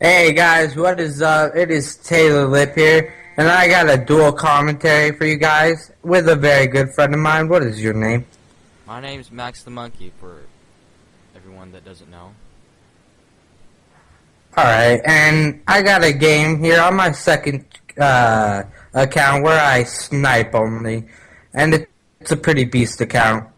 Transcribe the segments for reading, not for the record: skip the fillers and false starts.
Hey guys, what is up? It is Taylrlipp here, and I got a dual commentary for you guys with a very good friend of mine. What is your name? My name's Max the Monkey, for everyone that doesn't know. Alright, and I got a game here on my second account where I snipe only, and it's a pretty beast account.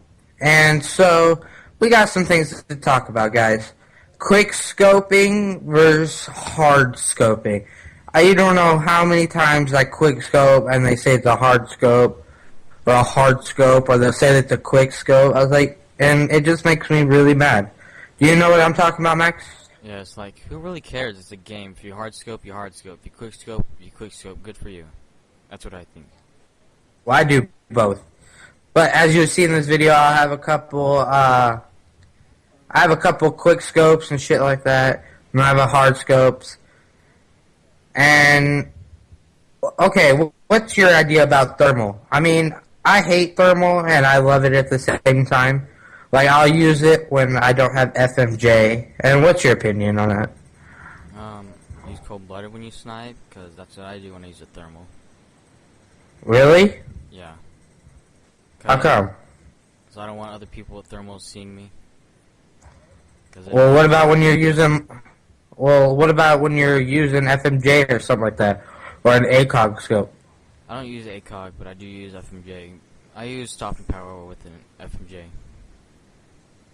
And so, we got some things to talk about, guys. Quick scoping versus hard scoping. I don't know how many times I quick scope and they say it's a hard scope or a hard scope, or they'll say that it's a quick scope. I was like, and it just makes me really mad. Do you know what I'm talking about, Max? Yeah, it's like, who really cares? It's a game. If you hard scope, you hard scope. If you quick scope, you quick scope. Good for you. That's what I think. Well, I do both. But as you see in this video, I'll have a couple, quick scopes and shit like that. And I have a hard scopes. And, okay, what's your idea about thermal? I mean, I hate thermal and I love it at the same time. Like, I'll use it when I don't have FMJ. And what's your opinion on that? Use cold-blooded when you snipe, because that's what I do when I use a thermal. Really? Yeah. How come? Because I don't want other people with thermals seeing me. Well, what about when you're using... Well, what about when you're using FMJ or something like that? Or an ACOG scope? I don't use ACOG, but I do use FMJ. I use stopping power with an FMJ.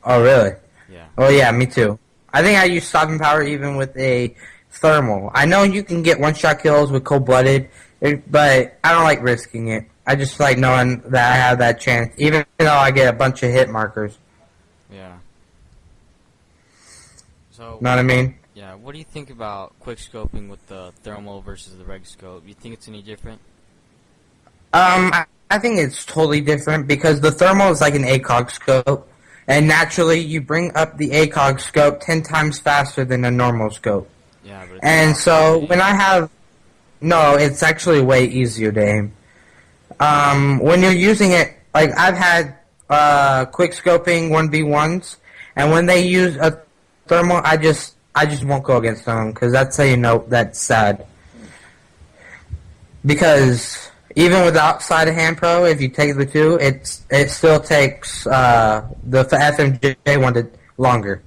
Oh, really? Yeah. Oh, yeah, me too. I think I use stopping power even with a thermal. I know you can get one-shot kills with cold-blooded, but I don't like risking it. I just like knowing that I have that chance, even though I get a bunch of hit markers. Yeah. So. Know what I mean? Yeah. What do you think about quick scoping with the thermal versus the reg scope? You think it's any different? I think it's totally different because the thermal is like an ACOG scope, and naturally you bring up the ACOG scope 10 times faster than a normal scope. Yeah, but and so when I have... No, it's actually way easier to aim. When you're using it, like I've had quick scoping 1v1s, and when they use a thermal, I just won't go against them because that's how you know that's sad. Because even without sleight of hand pro, if you take the two, it still takes the FMJ one longer.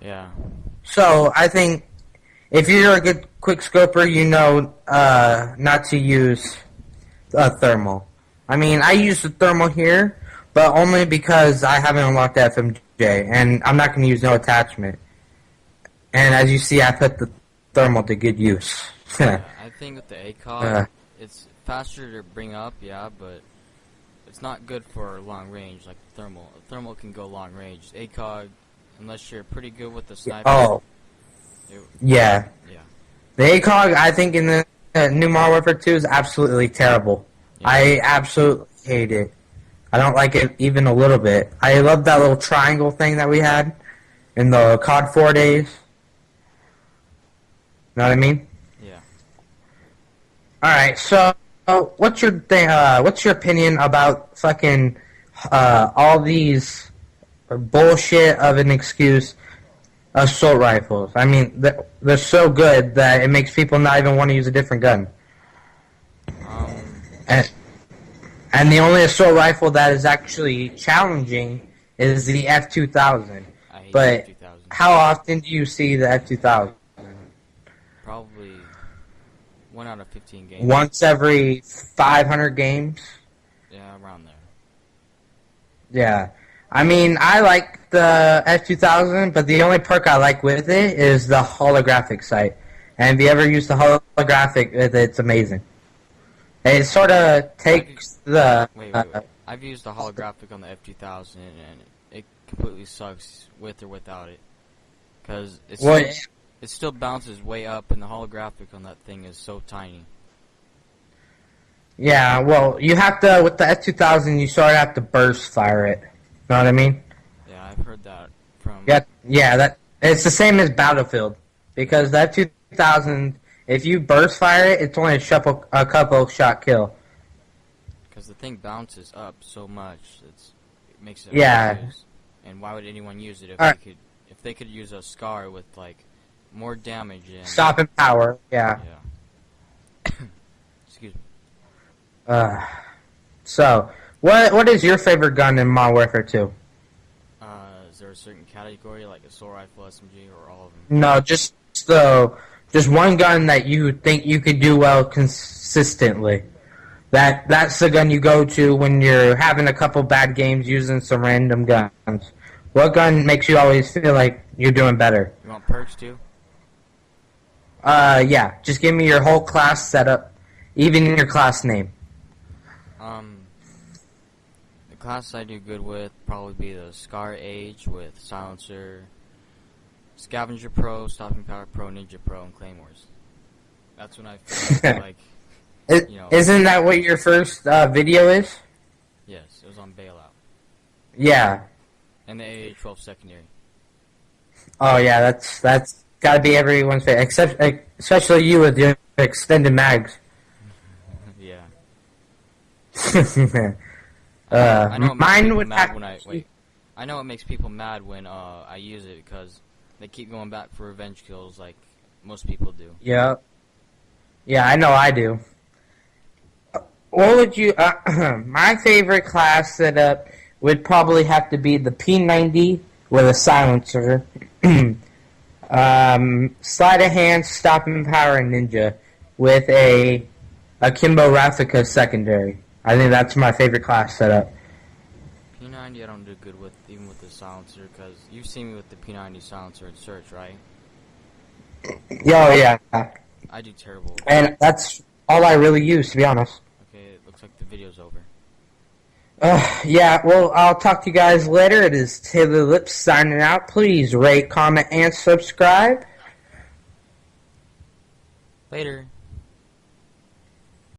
Yeah. So I think if you're a good quick scoper, you know not to use a thermal. I mean, I use the thermal here, but only because I haven't unlocked the FMJ, and I'm not going to use no attachment. And as you see, I put the thermal to good use. Yeah, I think with the ACOG, it's faster to bring up, yeah, but it's not good for long range like the thermal. A thermal can go long range. ACOG, unless you're pretty good with the sniper. Oh. Yeah. Yeah. The ACOG, I think, in the new Modern Warfare 2 is absolutely terrible. Yeah. I absolutely hate it. I don't like it even a little bit. I love that little triangle thing that we had in the COD 4 days. Know what I mean? Yeah. Alright, so what's your opinion about fucking all these bullshit of an excuse assault rifles? I mean, they're so good that it makes people not even want to use a different gun. And the only assault rifle that is actually challenging is the F2000. But the F2000. How often do you see the F2000? Probably 1 out of 15 games. Once every 500 games? Yeah, around there. Yeah. I mean, I like the F2000, but the only perk I like with it is the holographic sight. And if you ever use the holographic with it, it's amazing. It sort of takes the... Wait. I've used the holographic on the F2000, and it completely sucks with or without it. Because it still bounces way up, and the holographic on that thing is so tiny. Yeah, well, you have to, with the F2000, you sort of have to burst fire it. Know what I mean? Yeah, I've heard that from... Yeah, it's the same as Battlefield. Because that F2000, if you burst fire it, it's only a couple shot kill. Because the thing bounces up so much, it makes it hard to use. And why would anyone use it if they could use a SCAR with like more damage than... Stopping power, yeah. Yeah. Excuse me. So, what is your favorite gun in Modern Warfare 2? Is there a certain category, like assault rifle, SMG, or all of them? No, just one gun that you think you could do well consistently. That's the gun you go to when you're having a couple bad games using some random guns. What gun makes you always feel like you're doing better? You want perks too? Yeah. Just give me your whole class setup, even your class name. The class I do good with probably be the Scar Age with Silencer, Scavenger Pro, Stopping Power Pro, Ninja Pro, and Claymores. That's when I feel like, you know... Isn't that what your first video is? Yes, it was on Bailout. Yeah. And the AA-12 secondary. Oh yeah, that's gotta be everyone's favorite, especially you with your extended mags. Yeah. I know it makes mine people would mad have when I know it makes people mad when I use it because they keep going back for revenge kills like most people do. Yeah. Yeah, I know I do. What would you... my favorite class setup would probably have to be the P90 with a silencer. Sleight of hand, stopping power, and ninja with a Kimbo Raffica secondary. I think that's my favorite class setup. P90 I don't do good with, even with the silencer, because you've seen me with the P90 silencer in search, right? Oh yeah. I do terrible. And that's all I really use, to be honest. Okay, it looks like the video's over. Yeah, well, I'll talk to you guys later. It is Taylrlipp signing out. Please rate, comment, and subscribe. Later.